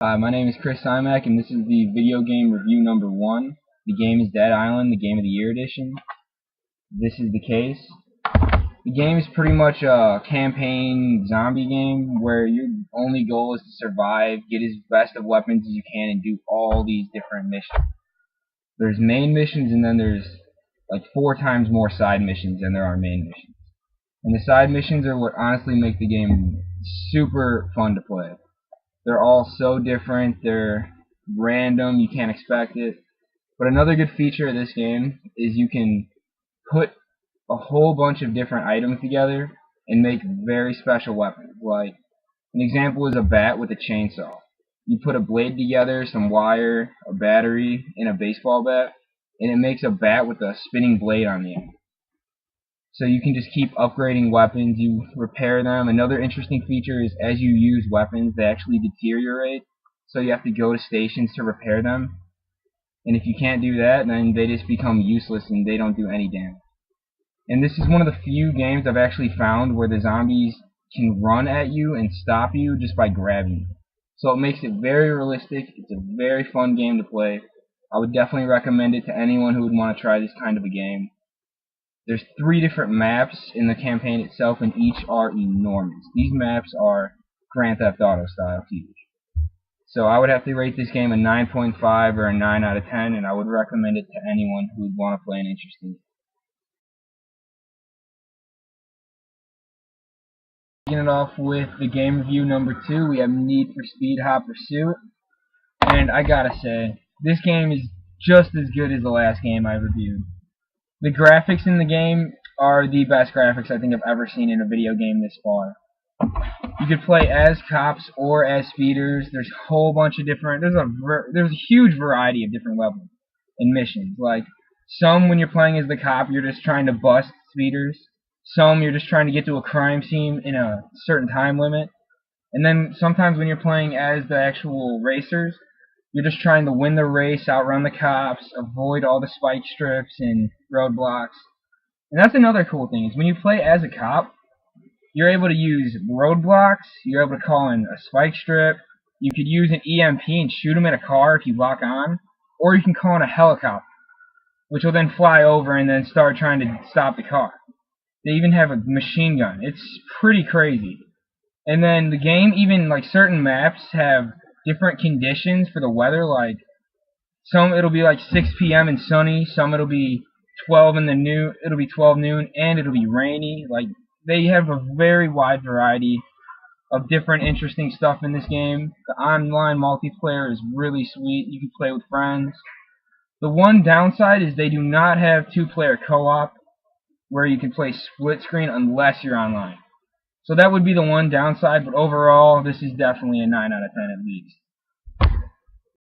My name is Chris Simak, and this is the video game review number 1. The game is Dead Island, the Game of the Year edition. This is the case. The game is pretty much a campaign zombie game where your only goal is to survive, get as best of weapons as you can, and do all these different missions. There's main missions, and then there's like 4 times more side missions than there are main missions. And the side missions are what honestly make the game super fun to play. They're all so different, they're random, you can't expect it. But another good feature of this game is you can put a whole bunch of different items together and make very special weapons. Like, an example is a bat with a chainsaw. You put a blade together, some wire, a battery, and a baseball bat, and it makes a bat with a spinning blade on the end. So you can just keep upgrading weapons, you repair them. Another interesting feature is as you use weapons, they actually deteriorate. So you have to go to stations to repair them. And if you can't do that, then they just become useless and they don't do any damage. And this is one of the few games I've actually found where the zombies can run at you and stop you just by grabbing you. So it makes it very realistic. It's a very fun game to play. I would definitely recommend it to anyone who would want to try this kind of a game. There's 3 different maps in the campaign itself, and each are enormous. These maps are Grand Theft Auto style huge. So I would have to rate this game a 9.5 or a 9 out of 10, and I would recommend it to anyone who would want to play an interesting game. Beginning it off with the game review number 2, we have Need for Speed Hot Pursuit. And I gotta say, this game is just as good as the last game I reviewed. The graphics in the game are the best graphics I think I've ever seen in a video game this far. You could play as cops or as speeders. There's a whole bunch of different. There's a huge variety of different levels and missions. Like some, when you're playing as the cop, you're just trying to bust speeders. Some, you're just trying to get to a crime scene in a certain time limit. And then sometimes when you're playing as the actual racers, you're just trying to win the race, outrun the cops, avoid all the spike strips and roadblocks. And that's another cool thing, is when you play as a cop, you're able to use roadblocks, you're able to call in a spike strip, you could use an EMP and shoot them at a car if you lock on, or you can call in a helicopter, which will then fly over and then start trying to stop the car. They even have a machine gun. It's pretty crazy. And then the game, even like certain maps have different conditions for the weather. Like some it'll be like 6 p.m. and sunny, some it'll be 12 noon and it'll be rainy. Like they have a very wide variety of different interesting stuff in this game. The online multiplayer is really sweet. You can play with friends. The one downside is they do not have 2-player co-op where you can play split screen unless you're online. So that would be the one downside, but overall this is definitely a 9 out of 10 at least.